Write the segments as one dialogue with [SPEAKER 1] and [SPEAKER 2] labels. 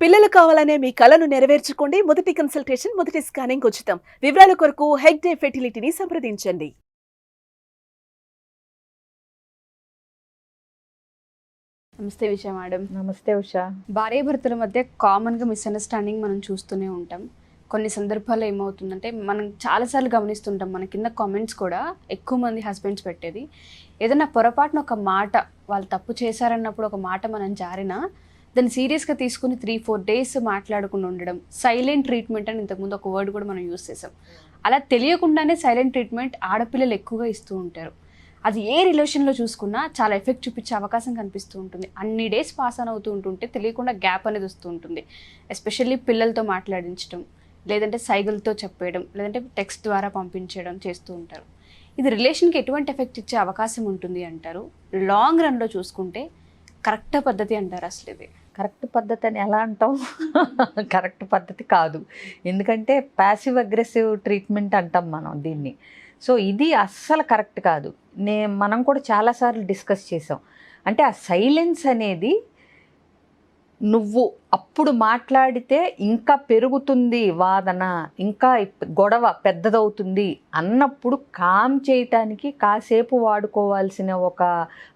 [SPEAKER 1] పిల్లలు కావాలనే మీ కలను నెరవేర్చుకోండి. మొదటి కన్సల్టేషన్, మొదటి స్కానింగ్ ఉచితం. వివరాల కొరకు హెగ్డే ఫెర్టిలిటీని సంప్రదించండి.
[SPEAKER 2] నమస్తే విజయ మేడం.
[SPEAKER 3] నమస్తే ఉషా.
[SPEAKER 2] భార్యాభర్తల మధ్య కామన్గా మిస్అండర్స్టాండింగ్ మనం చూస్తూనే ఉంటాం. కొన్ని సందర్భాల్లో ఏమవుతుందంటే మనం చాలాసార్లు గమనిస్తుంటాం, మన కింద కామెంట్స్ కూడా ఎక్కువ మంది హస్బెండ్స్ పెట్టేది, ఏదైనా పొరపాటున ఒక మాట వాళ్ళు తప్పు చేశారన్నప్పుడు ఒక మాట మనం జారినా దాన్ని సీరియస్గా తీసుకుని 3-4 డేస్ మాట్లాడకుండా ఉండడం, సైలెంట్ ట్రీట్మెంట్ అని ఇంతకుముందు ఒక వర్డ్ కూడా మనం యూస్ చేసాం. అలా తెలియకుండానే సైలెంట్ ట్రీట్మెంట్ ఆడపిల్లలు ఎక్కువగా ఇస్తూ ఉంటారు. అది ఏ రిలేషన్లో చూసుకున్నా చాలా ఎఫెక్ట్ చూపించే అవకాశం కనిపిస్తూ ఉంటుంది. అన్ని డేస్ పాస్ ఆన్ అవుతూ ఉంటుంటే తెలియకుండా గ్యాప్ అనేది వస్తూ ఉంటుంది. ఎస్పెషల్లీ పిల్లలతో మాట్లాడించడం, లేదంటే సైగలతో చెప్పేయడం, లేదంటే టెక్స్ట్ ద్వారా పంపించడం చేస్తూ ఉంటారు. ఇది రిలేషన్కి ఎటువంటి ఎఫెక్ట్ ఇచ్చే అవకాశం ఉంటుంది అంటారు? లాంగ్ రన్లో చూసుకుంటే కరెక్ట్ పద్ధతి అంటారు అసలు ఇది?
[SPEAKER 3] కరెక్ట్ పద్ధతి అని ఎలా అంటాం? కరెక్ట్ పద్ధతి కాదు. ఎందుకంటే ప్యాసివ్ అగ్రెసివ్ ట్రీట్మెంట్ అంటాం మనం దీన్ని. సో ఇది అస్సలు కరెక్ట్ కాదు. మనం కూడా చాలాసార్లు డిస్కస్ చేసాం. అంటే ఆ సైలెన్స్ అనేది నువ్వు అప్పుడు మాట్లాడితే ఇంకా పెరుగుతుంది వాదన, ఇంకా గొడవ పెద్దదవుతుంది అన్నప్పుడు కామ్ చేయటానికి కాసేపు వాడుకోవాల్సిన ఒక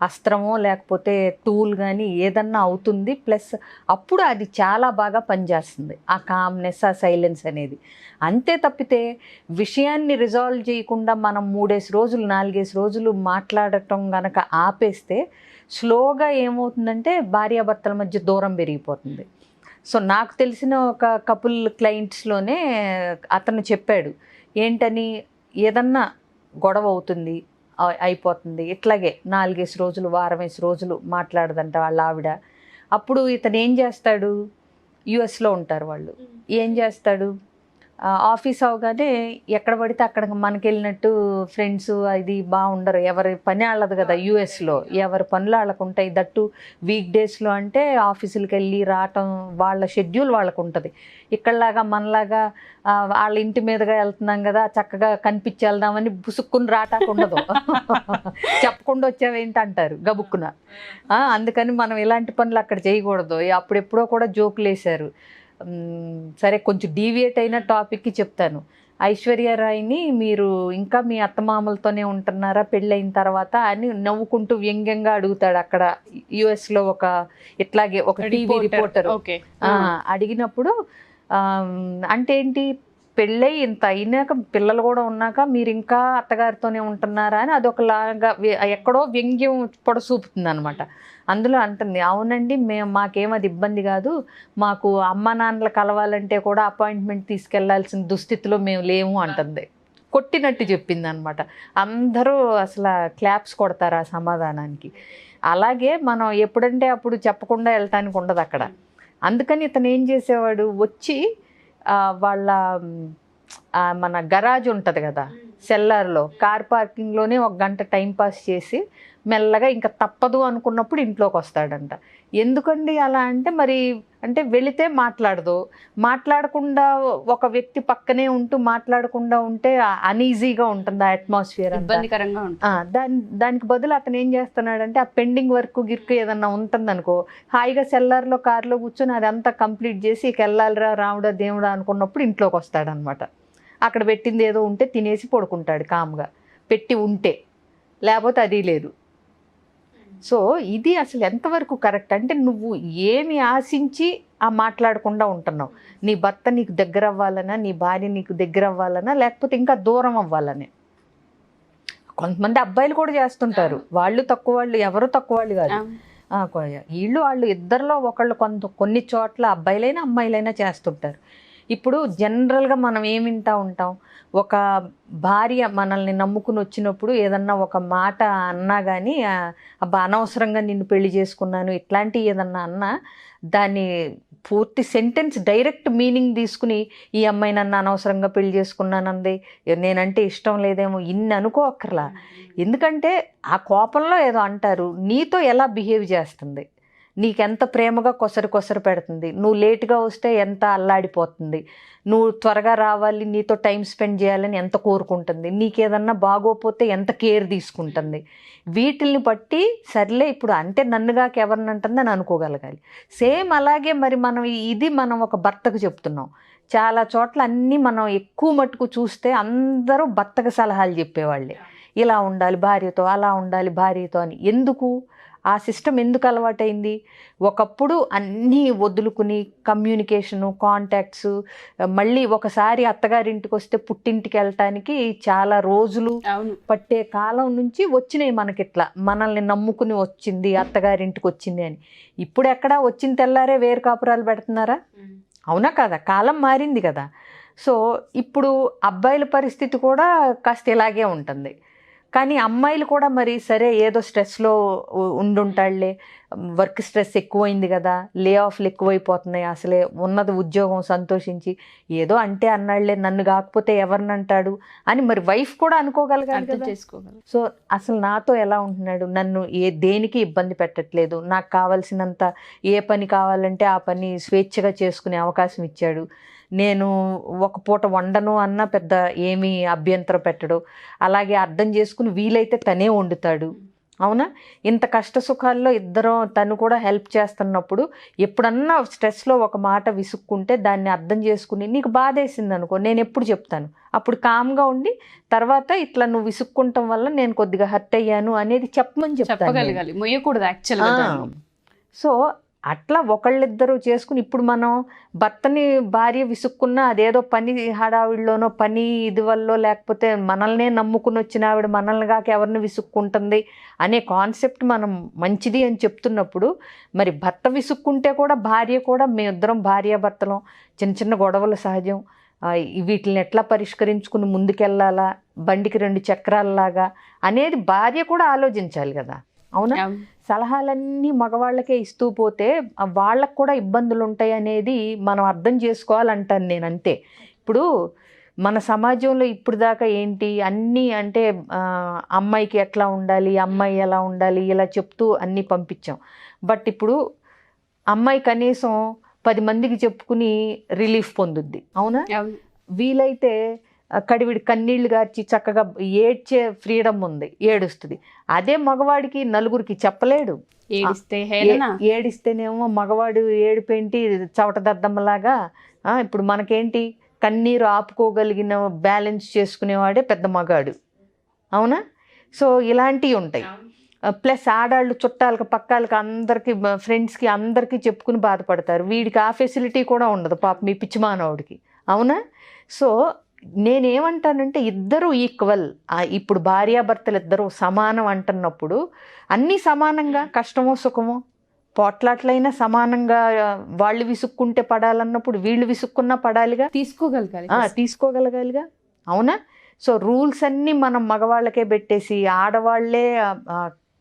[SPEAKER 3] అస్త్రమో లేకపోతే టూల్ కానీ ఏదన్నా అవుతుంది. ప్లస్ అప్పుడు అది చాలా బాగా పనిచేస్తుంది, ఆ కామ్నెస్, ఆ సైలెన్స్ అనేది. అంతే తప్పితే విషయాన్ని రిజాల్వ్ చేయకుండా మనం 3 రోజులు 4 రోజులు మాట్లాడటం గనక ఆపేస్తే స్లోగా ఏమవుతుందంటే భార్యాభర్తల మధ్య దూరం పెరిగిపోతుంది. సో నాకు తెలిసిన ఒక కపుల్ క్లయింట్స్లోనే అతను చెప్పాడు, ఏంటని, ఏదన్నా గొడవ అవుతుంది, అయిపోతుంది, ఇట్లాగే 4 రోజులు వారం రోజులు మాట్లాడదంట వాళ్ళ ఆవిడ. అప్పుడు ఇతను ఏం చేస్తాడు, యుఎస్లో ఉంటారు వాళ్ళు, ఏం చేస్తాడు, ఆఫీస్ అవగానే ఎక్కడ పడితే అక్కడ మనకి వెళ్ళినట్టు ఫ్రెండ్స్ అది బాగుండరు, ఎవరి పని వాళ్ళది కదా. యూఎస్లో ఎవరి పనులు వాళ్ళకు ఉంటాయి. దట్టు వీక్ డేస్లో అంటే ఆఫీసులకి వెళ్ళి రావటం వాళ్ళ షెడ్యూల్ వాళ్ళకు ఉంటుంది. ఇక్కడలాగా మనలాగా వాళ్ళ ఇంటి మీదుగా వెళ్తున్నాం కదా, చక్కగా కనిపించి వెళ్దామని బుసుక్కుని రాటాకు ఉండదు. చెప్పకుండా వచ్చావేంటి అంటారు గబుక్కున. అందుకని మనం ఇలాంటి పనులు అక్కడ చేయకూడదు. అప్పుడెప్పుడో కూడా జోకులు వేశారు. సరే కొంచెం డీవియేట్ అయిన టాపిక్కి చెప్తాను. ఐశ్వర్యరాయ్ని మీరు ఇంకా మీ అత్తమామలతోనే ఉంటున్నారా పెళ్ళైన తర్వాత అని నవ్వుకుంటూ వ్యంగ్యంగా అడుగుతాడు అక్కడ యుఎస్లో ఒక ఇట్లాగే ఒక టీవీ రిపోర్టర్. అడిగినప్పుడు అంటే ఏంటి, పెళ్ళై ఇంత అయినాక పిల్లలు కూడా ఉన్నాక మీరు ఇంకా అత్తగారితోనే ఉంటున్నారా అని అదొకలాగా ఎక్కడో వ్యంగ్యం పొడసూపుతుంది అనమాట. అందులో అంటుంది, అవునండి మాకేం అది ఇబ్బంది కాదు, మాకు అమ్మ నాన్నలు కలవాలంటే కూడా అపాయింట్మెంట్ తీసుకెళ్లాల్సిన దుస్థితిలో మేము లేము అంటుంది. కొట్టినట్టు చెప్పింది అనమాట. అందరూ అసలు క్లాప్స్ కొడతారు ఆ సమాధానానికి. అలాగే మనం ఎప్పుడంటే అప్పుడు చెప్పకుండా వెళ్ళటానికి ఉండదు అక్కడ. అందుకని ఇతను ఏం చేసేవాడు, వచ్చి వాళ్ళ మన గరాజ్ ఉంటుంది కదా, సెల్లార్లో కార్ పార్కింగ్లోనే 1 గంట టైం పాస్ చేసి మెల్లగా ఇంకా తప్పదు అనుకున్నప్పుడు ఇంట్లోకి వస్తాడంట. ఎందుకండి అలా అంటే, మరి అంటే వెళితే మాట్లాడదు, మాట్లాడకుండా ఒక వ్యక్తి పక్కనే ఉంటూ మాట్లాడకుండా ఉంటే అనీజీగా ఉంటుంది ఆ అట్మాస్ఫియర్,
[SPEAKER 2] ఇబ్బందికరంగా ఉంటుంది.
[SPEAKER 3] దానికి బదులు అతను ఏం చేస్తున్నాడంటే, ఆ పెండింగ్ వర్క్ గిర్క్ ఏదన్నా ఉంటుందనుకో, హాయిగా సెల్లార్లో కార్లో కూర్చొని అదంతా కంప్లీట్ చేసి ఇక వెళ్ళాలిరా రాముడా దేవుడా అనుకున్నప్పుడు ఇంట్లోకి వస్తాడనమాట. అక్కడ పెట్టింది ఏదో ఉంటే తినేసి పడుకుంటాడు కామ్గా, పెట్టి ఉంటే, లేకపోతే అది లేదు. సో ఇది అసలు ఎంతవరకు కరెక్ట్ అంటే, నువ్వు ఏమి ఆశించి మాట్లాడకుండా ఉంటున్నావు, నీ భర్త నీకు దగ్గర అవ్వాలనా, నీ భార్య నీకు దగ్గర అవ్వాలనా, లేకపోతే ఇంకా దూరం అవ్వాలని. కొంతమంది అబ్బాయిలు కూడా చేస్తుంటారు, వాళ్ళు తక్కువ వాళ్ళు, ఎవరు తక్కువ వాళ్ళు కాదు. వాళ్ళు ఇద్దరిలో ఒకళ్ళు కొన్ని చోట్ల అబ్బాయిలైనా అమ్మాయిలైనా చేస్తుంటారు. ఇప్పుడు జనరల్గా మనం ఏం వింటూ ఉంటాం, ఒక భార్య మనల్ని నమ్ముకుని వచ్చినప్పుడు ఏదన్నా ఒక మాట అన్నా కానీ, అబ్బా అనవసరంగా నిన్ను పెళ్లి చేసుకున్నాను ఇట్లాంటివి ఏదన్నా అన్నా, దాన్ని పూర్తి సెంటెన్స్ డైరెక్ట్ మీనింగ్ తీసుకుని ఈ అమ్మాయి నన్ను అనవసరంగా పెళ్లి చేసుకున్నానంది, నేనంటే ఇష్టం లేదేమో, ఇన్ని అనుకోక్కర్లా. ఎందుకంటే ఆ కోపంలో ఏదో అంటారు, నీతో ఎలా బిహేవ్ చేస్తుంది, నీకెంత ప్రేమగా కొసరు పెడుతుంది, నువ్వు లేటుగా వస్తే ఎంత అల్లాడిపోతుంది, నువ్వు త్వరగా రావాలి, నీతో టైం స్పెండ్ చేయాలని ఎంత కోరుకుంటుంది, నీకేదన్నా బాగోపోతే ఎంత కేర్ తీసుకుంటుంది. వీటిల్ని బట్టి సర్లే ఇప్పుడు అంటే నన్నుగాక ఎవరిని అంటుందని అనుకోగలగాలి. సేమ్ అలాగే మరి మనం ఒక భర్తకు చెప్తున్నాం. చాలా చోట్ల అన్నీ మనం ఎక్కువ మట్టుకు చూస్తే అందరూ భర్తకు సలహాలు చెప్పేవాళ్ళే. ఇలా ఉండాలి భార్యతో, అలా ఉండాలి భార్యతో అని. ఎందుకు ఆ సిస్టమ్ ఎందుకు అలవాటైంది? ఒకప్పుడు అన్నీ వదులుకుని కమ్యూనికేషను, కాంటాక్ట్స్, మళ్ళీ ఒకసారి అత్తగారింటికి వస్తే పుట్టింటికి వెళ్ళటానికి చాలా రోజులు పట్టే కాలం నుంచి వచ్చినాయి మనకిట్లా. మనల్ని నమ్ముకుని వచ్చింది, అత్తగారింటికి వచ్చింది అని. ఇప్పుడు ఎక్కడా వచ్చిన తెల్లారే వేరు కాపురాలు పెడుతున్నారా? అవునా కదా? కాలం మారింది కదా. సో ఇప్పుడు అబ్బాయిల పరిస్థితి కూడా కాస్త ఇలాగే ఉంటుంది. కానీ అమ్మాయిలు కూడా మరి సరే ఏదో స్ట్రెస్లో ఉండుంటాళ్లే, వర్క్ స్ట్రెస్ ఎక్కువైంది కదా, లే ఆఫ్లు ఎక్కువైపోతున్నాయి, అసలే ఉన్నది ఉద్యోగం సంతోషించి ఏదో అంటే అన్నాళ్లే, నన్ను కాకపోతే ఎవరిని అంటాడు అని మరి వైఫ్ కూడా అనుకోగలగాలి కదా,
[SPEAKER 2] చేసుకోగలరు.
[SPEAKER 3] సో అసలు నాతో ఎలా ఉంటున్నాడు, నన్ను దేనికి ఇబ్బంది పెట్టట్లేదు, నాకు కావాల్సినంత ఏ పని కావాలంటే ఆ పని స్వేచ్ఛగా చేసుకునే అవకాశం ఇచ్చాడు, నేను ఒక పూట వండను అన్న పెద్ద ఏమీ అభ్యంతరం పెట్టడు, అలాగే అర్థం చేసుకుని వీలైతే తనే వండుతాడు. అవునా? ఇంత కష్ట సుఖాల్లో ఇద్దరం తను కూడా హెల్ప్ చేస్తున్నప్పుడు ఎప్పుడన్నా స్ట్రెస్లో ఒక మాట విసుక్కుంటే దాన్ని అర్థం చేసుకుని నీకు బాధేసింది అనుకో, నేను ఎప్పుడు చెప్తాను, అప్పుడు కామ్గా ఉండి తర్వాత ఇట్లా నువ్వు విసుక్కుంటాం వల్ల నేను కొద్దిగా హర్ట్ అయ్యాను అనేది చెప్పమని
[SPEAKER 2] చెప్పగలగాలి, మొయ్యకూడదు యాక్చువల్గా.
[SPEAKER 3] సో అట్లా ఒకళ్ళిద్దరూ చేసుకుని ఇప్పుడు మనం భర్తని భార్య విసుక్కున్నా అదేదో పని హడావిడిలోనో పని ఇది వల్ల లేకపోతే మనల్నే నమ్ముకుని వచ్చిన ఆవిడ మనల్ని కాక ఎవరిని విసుక్కుంటుంది అనే కాన్సెప్ట్ మనం మంచిది అని చెప్తున్నప్పుడు మరి భర్త విసుక్కుంటే కూడా భార్య కూడా మేమిద్దరం భార్యాభర్తలం, చిన్న చిన్న గొడవలు సహజం, వీటిని ఎట్లా పరిష్కరించుకుని ముందుకెళ్ళాలా, బండికి 2 చక్రాలలాగా అనేది భార్య కూడా ఆలోచించాలి కదా. అవునా? సలహాలన్నీ మగవాళ్ళకే ఇస్తూ పోతే వాళ్ళకు కూడా ఇబ్బందులు ఉంటాయి అనేది మనం అర్థం చేసుకోవాలంటాను నేను. అంతే. ఇప్పుడు మన సమాజంలో ఇప్పుడు దాకా ఏంటి అన్నీ అంటే అమ్మాయికి ఎట్లా ఉండాలి, అమ్మాయి ఎలా ఉండాలి ఇలా చెప్తూ అన్నీ పంపించాం. బట్ ఇప్పుడు అమ్మాయి కనీసం 10 మందికి చెప్పుకుని రిలీఫ్ పొందుద్ది. అవునా? వీలైతే కడివిడి కన్నీళ్లు గార్చి చక్కగా ఏడ్చే ఫ్రీడమ్ ఉంది, ఏడుస్తుంది. అదే మగవాడికి నలుగురికి చెప్పలేడు. ఏడిస్తేనేమో మగవాడు ఏడుపేంటి చవట దద్దమ్మలాగా. ఇప్పుడు మనకేంటి కన్నీరు ఆపుకోగలిగిన బ్యాలెన్స్ చేసుకునేవాడే పెద్ద మగాడు. అవునా? సో ఇలాంటివి ఉంటాయి. ప్లస్ ఆడాళ్ళు చుట్టాలకు పక్కాలకు అందరికీ ఫ్రెండ్స్కి అందరికీ చెప్పుకుని బాధపడతారు. వీడికి ఆ ఫెసిలిటీ కూడా ఉండదు పాపం మీ పిచ్చి మానవుడికి. అవునా? సో నేనేమంటానంటే ఇద్దరు ఈక్వల్. ఇప్పుడు భార్యాభర్తలు ఇద్దరు సమానం అంటున్నప్పుడు అన్నీ సమానంగా, కష్టమో సుఖమో పోట్లాట్లైనా సమానంగా వాళ్ళు విసుక్కుంటే పడాలన్నప్పుడు వీళ్ళు విసుక్కున్నా పడాలిగా, తీసుకోగలగాలిగా. అవునా? సో రూల్స్ అన్నీ మనం మగవాళ్ళకే పెట్టేసి ఆడవాళ్లే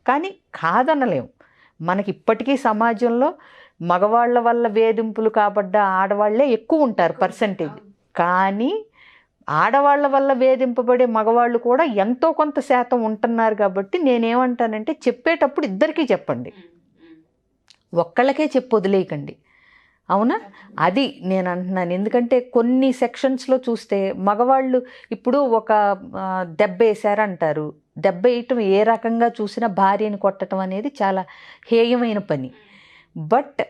[SPEAKER 3] కానీ కాదనలేము. మనకి ఇప్పటికీ సమాజంలో మగవాళ్ళ వల్ల వేధింపులు కాబడ్డ ఆడవాళ్లే ఎక్కువ ఉంటారు పర్సంటేజ్. కానీ ఆడవాళ్ళ వల్ల వేధింపబడే మగవాళ్ళు కూడా ఎంతో కొంత శాతం ఉంటున్నారు. కాబట్టి నేనేమంటానంటే చెప్పేటప్పుడు ఇద్దరికీ చెప్పండి, ఒక్కళ్ళకే చెప్పి వదిలేయకండి. అవునా? అది నేను అంటున్నాను. ఎందుకంటే కొన్ని సెక్షన్స్లో చూస్తే మగవాళ్ళు ఇప్పుడు ఒక దెబ్బ వేశారంటారు, దెబ్బ వేయటం ఏ రకంగా చూసినా భార్యని కొట్టడం అనేది చాలా హేయమైన పని. బట్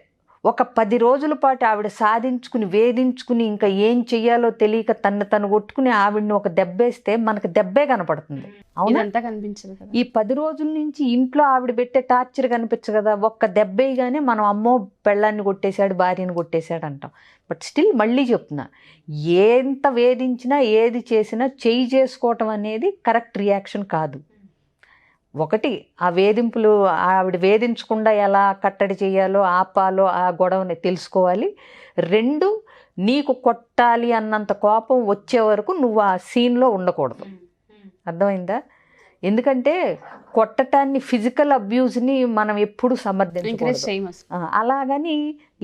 [SPEAKER 3] ఒక 10 రోజుల పాటు ఆవిడ సాధించుకుని వేధించుకుని ఇంకా ఏం చెయ్యాలో తెలియక తను కొట్టుకుని ఆవిడని ఒక దెబ్బేస్తే మనకు దెబ్బే కనపడుతుంది. అవునా?
[SPEAKER 2] కనిపించదు కదా.
[SPEAKER 3] ఈ 10 రోజుల నుంచి ఇంట్లో ఆవిడ పెట్టే టార్చర్ కనిపించదు కదా. ఒక్క దెబ్బేగానే మనం అమ్మో పెళ్ళాన్ని కొట్టేశాడు, భార్యని కొట్టేశాడు అంటాం. బట్ స్టిల్ మళ్ళీ చెప్తున్నా, ఎంత వేధించినా ఏది చేసినా చెయ్యి చేసుకోవటం అనేది కరెక్ట్ రియాక్షన్ కాదు. ఒకటి ఆ వేధింపులు ఆవిడ వేధించకుండా ఎలా కట్టడి చేయాలో ఆపాలో ఆ గొడవని తెలుసుకోవాలి. 2 నీకు కొట్టాలి అన్నంత కోపం వచ్చే వరకు నువ్వు ఆ సీన్లో ఉండకూడదు. అర్థమైందా? ఎందుకంటే కొట్టటాన్ని ఫిజికల్ అబ్యూజ్ని మనం ఎప్పుడు సమర్థించకూడదు. అలాగని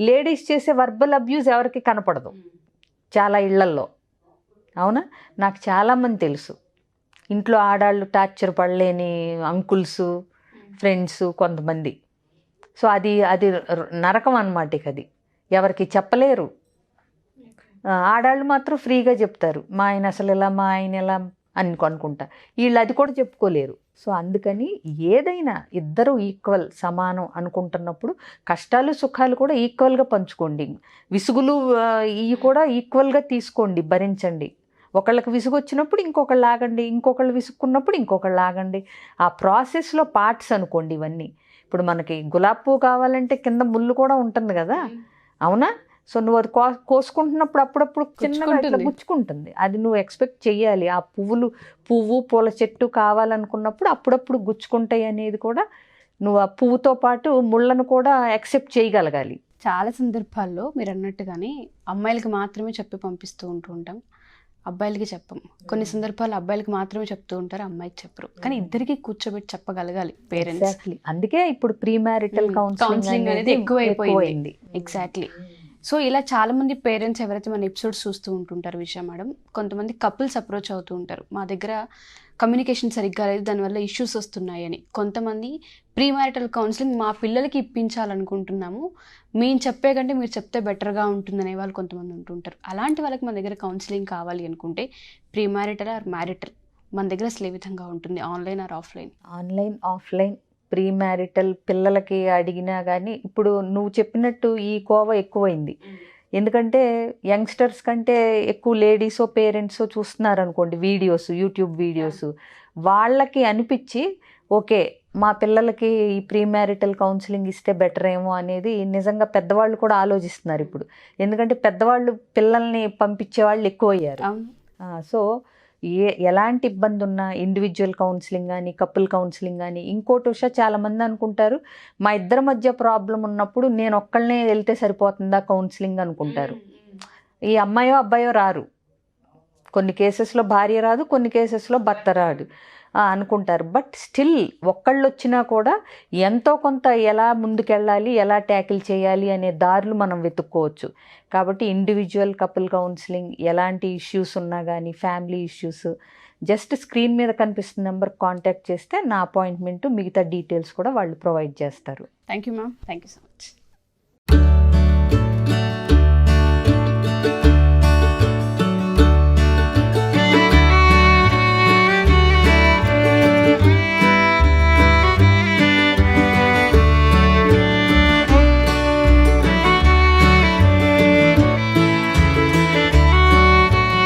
[SPEAKER 3] లేడీస్ చేసే వర్బల్ అబ్యూజ్ ఎవరికి కనపడదు చాలా ఇళ్లల్లో. అవునా? నాకు చాలామంది తెలుసు ఇంట్లో ఆడాళ్ళు టార్చర్ పడలేని అంకుల్స్, ఫ్రెండ్స్ కొంతమంది. సో అది అది నరకం అన్నమాట. ఇక అది ఎవరికి చెప్పలేరు. ఆడాళ్ళు మాత్రం ఫ్రీగా చెప్తారు, మా ఆయన అసలు ఇలా, మా ఆయన ఎలా అని అనుకుంటా. వీళ్ళు అది కూడా చెప్పుకోలేరు. సో అందుకని ఏదైనా ఇద్దరు ఈక్వల్, సమానం అనుకుంటున్నప్పుడు కష్టాలు సుఖాలు కూడా ఈక్వల్గా పంచుకోండి. విసుగులు ఇవి కూడా ఈక్వల్గా తీసుకోండి, భరించండి. ఒకళ్ళకి విసుగు వచ్చినప్పుడు ఇంకొకళ్ళు లాగండి, ఇంకొకళ్ళు విసుక్కున్నప్పుడు ఇంకొకళ్ళు లాగండి. ఆ ప్రాసెస్లో పార్ట్స్ అనుకోండి ఇవన్నీ. ఇప్పుడు మనకి గులాబీ పువ్వు కావాలంటే కింద ముళ్ళు కూడా ఉంటుంది కదా, అవునా? సో నువ్వు అది కోసుకుంటున్నప్పుడు అప్పుడప్పుడు చిన్నగా ఇట్లా గుచ్చుకుంటుంది. అది నువ్వు ఎక్స్పెక్ట్ చెయ్యాలి. ఆ పువ్వు పూల చెట్టు కావాలనుకున్నప్పుడు అప్పుడప్పుడు గుచ్చుకుంటాయి అనేది కూడా నువ్వు ఆ పువ్వుతో పాటు ముళ్ళను కూడా యాక్సెప్ట్ చేయగలగాలి.
[SPEAKER 2] చాలా సందర్భాల్లో మీరు అన్నట్టుగానే అమ్మాయిలకి మాత్రమే చెప్పి పంపిస్తూ ఉంటాం, అబ్బాయిలకి చెప్పం. కొన్ని సందర్భాలు అబ్బాయిలకి మాత్రమే చెప్తూ ఉంటారు, అమ్మాయికి చెప్పరు. కానీ ఇద్దరికి కూర్చోబెట్టి చెప్పగలగాలి పేరెంట్స్.
[SPEAKER 3] అందుకే ఇప్పుడు ప్రీ మ్యారిటల్ కౌన్సిలింగ్ అనేది
[SPEAKER 2] ఎక్కువైపోయింది. ఎగ్జాక్ట్లీ. సో ఇలా చాలా మంది పేరెంట్స్ ఎవరైతే మన ఎపిసోడ్స్ చూస్తూ ఉంటుంటారు విషయం మేడం, కొంతమంది కపుల్స్ అప్రోచ్ అవుతూ ఉంటారు, మా దగ్గర కమ్యూనికేషన్ సరిగ్గా లేదు, దానివల్ల ఇష్యూస్ వస్తున్నాయని. కొంతమంది ప్రీ మ్యారిటల్ కౌన్సిలింగ్ మా పిల్లలకి ఇప్పించాలనుకుంటున్నాము, మేము చెప్పే కంటే మీరు చెప్తే బెటర్గా ఉంటుందనే వాళ్ళు కొంతమంది ఉంటుంటారు. అలాంటి వాళ్ళకి మన దగ్గర కౌన్సిలింగ్ కావాలి అనుకుంటే ప్రీ మ్యారిటల్ ఆర్ మ్యారిటల్ మన దగ్గర అసలు ఏ విధంగా ఉంటుంది, online or offline?
[SPEAKER 3] Online, offline. Pre marital పిల్లలకి అడిగినా కానీ ఇప్పుడు నువ్వు చెప్పినట్టు ఈ కోవ ఎక్కువైంది. ఎందుకంటే యంగ్స్టర్స్ కంటే ఎక్కువ లేడీసో పేరెంట్సో చూస్తున్నారు అనుకోండి వీడియోస్, యూట్యూబ్ వీడియోస్. వాళ్ళకి అనిపించి ఓకే మా పిల్లలకి ఈ ప్రీ మ్యారిటల్ కౌన్సిలింగ్ ఇస్తే బెటర్ ఏమో అనేది నిజంగా పెద్దవాళ్ళు కూడా ఆలోచిస్తున్నారు ఇప్పుడు. ఎందుకంటే పెద్దవాళ్ళు పిల్లల్ని పంపించే వాళ్ళు ఎక్కువయ్యారు. సో ఎలాంటి ఇబ్బంది ఉన్నా ఇండివిజువల్ కౌన్సిలింగ్ కానీ కపుల్ కౌన్సిలింగ్ కానీ. ఇంకోటి విషయం చాలామంది అనుకుంటారు మా ఇద్దరి మధ్య ప్రాబ్లం ఉన్నప్పుడు నేను ఒక్కళ్ళనే వెళ్తే సరిపోతుందా కౌన్సిలింగ్ అనుకుంటారు. ఈ అమ్మాయో అబ్బాయో రారు, కొన్ని కేసెస్లో భార్య రాదు, కొన్ని కేసెస్లో భర్త రాడు అనుకుంటారు. బట్ స్టిల్ ఒక్కళ్ళు వచ్చినా కూడా ఎంతో కొంత ఎలా ముందుకెళ్ళాలి, ఎలా ట్యాకిల్ చేయాలి అనే దారులు మనం వెతుక్కోవచ్చు. కాబట్టి ఇండివిజువల్ కపుల్ కౌన్సిలింగ్ ఎలాంటి ఇష్యూస్ ఉన్నా కానీ, ఫ్యామిలీ ఇష్యూస్, జస్ట్ స్క్రీన్ మీద కనిపిస్తున్న నెంబర్ కాంటాక్ట్ చేస్తే నా అపాయింట్మెంట్ మిగతా డీటెయిల్స్ కూడా వాళ్ళు ప్రొవైడ్ చేస్తారు.
[SPEAKER 2] Thank you ma'am, thank you so much.